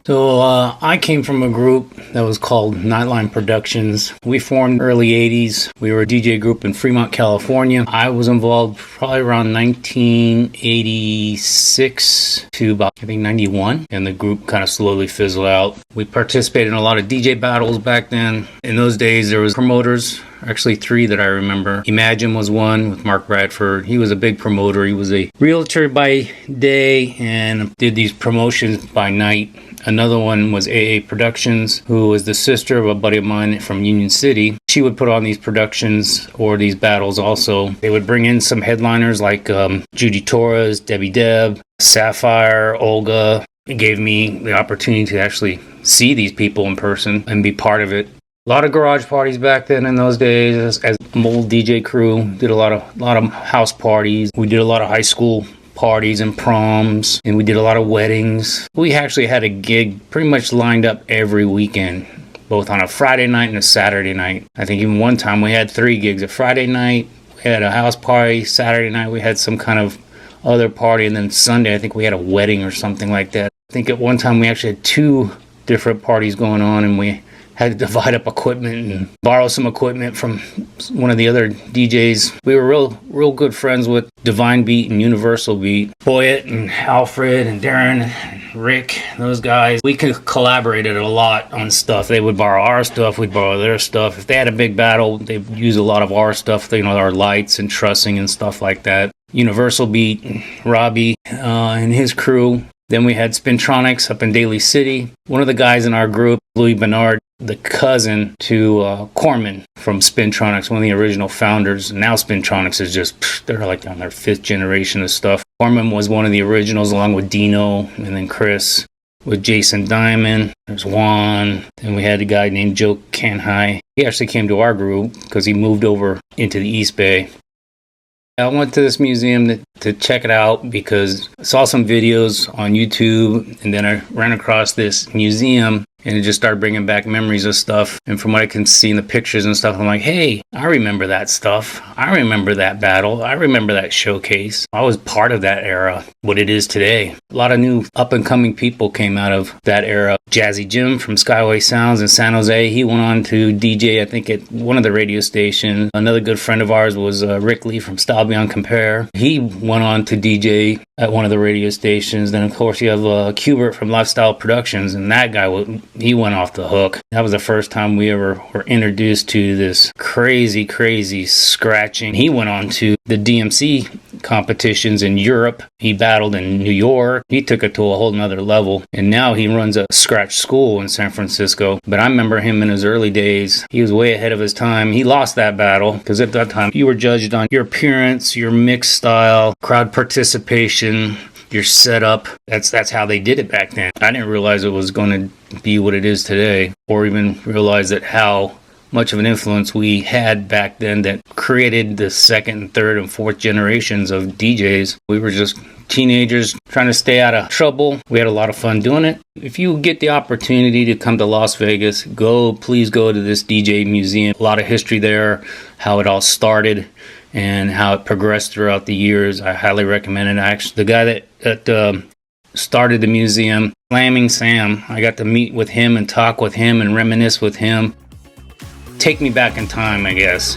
So I came from a group that was called Nitelime Productions. We formed early 80s. We were a DJ group in Fremont, California. I was involved probably around 1986 to about, I think, 91. And the group kind of slowly fizzled out. We participated in a lot of DJ battles back then. In those days, there was promoters. Actually, 3 that I remember. Imagine was one with Mark Bradford. He was a big promoter. He was a realtor by day and did these promotions by night. Another one was AA Productions, who was the sister of a buddy of mine from Union City. She would put on these productions or these battles also. They would bring in some headliners like Judy Torres, Debbie Deb, Sapphire, Olga. It gave me the opportunity to actually see these people in person and be part of it. A lot of garage parties back then in those days. As an old DJ crew, did a lot of house parties. We did a lot of high school parties and proms, and we did a lot of weddings. We actually had a gig pretty much lined up every weekend, both on a Friday night and a Saturday night. I think even one time we had 3 gigs. A Friday night, we had a house party. Saturday night, we had some kind of other party, and then Sunday, I think we had a wedding or something like that. I think at one time we actually had 2 different parties going on, and we had to divide up equipment and borrow some equipment from one of the other DJs. We were real good friends with Divine Beat and Universal Beat. Boyett and Alfred and Darren and Rick, those guys. We collaborated a lot on stuff. They would borrow our stuff, we'd borrow their stuff. If they had a big battle, they'd use a lot of our stuff, our lights and trussing and stuff like that. Universal Beat, Robbie and his crew. Then we had Spintronics up in Daly City. One of the guys in our group, Louis Bernard, the cousin to Corman from Spintronics, one of the original founders. Now Spintronics is just, they're like on their 5th generation of stuff. Corman was one of the originals along with Dino and then Chris with Jason Diamond. There's Juan. And we had a guy named Joe Canhai. He actually came to our group because he moved over into the East Bay. I went to this museum to check it out because I saw some videos on YouTube, and then I ran across this museum and it just started bringing back memories of stuff. And from what I can see in the pictures and stuff, I'm like, hey, I remember that stuff. I remember that battle. I remember that showcase. I was part of that era, what it is today. A lot of new up-and-coming people came out of that era. Jazzy Jim from Skyway Sounds in San Jose, he went on to DJ, I think, at one of the radio stations. Another good friend of ours was Rick Lee from Style Beyond Compare. He went on to DJ at one of the radio stations. Then, of course, you have Qbert from Lifestyle Productions, and that guy, he went off the hook. That was the first time we ever were introduced to this crazy scratching. He went on to the DMC competitions in Europe. He battled in New York. He took it to a whole nother level. And now he runs a scratch school in San Francisco. But I remember him in his early days. He was way ahead of his time. He lost that battle because at that time you were judged on your appearance, your mix style, crowd participation, your setup. That's how they did it back then. I didn't realize it was going to be what it is today, or even realize that how much of an influence we had back then that created the 2nd and 3rd and 4th generations of DJs. We were just teenagers trying to stay out of trouble. We had a lot of fun doing it. If you get the opportunity to come to Las Vegas, please go to this DJ museum. A lot of history there, how it all started and how it progressed throughout the years. I highly recommend it. Actually, the guy that started the museum, Slamming Sam, I got to meet with him and talk with him and reminisce with him. Take me back in time, I guess.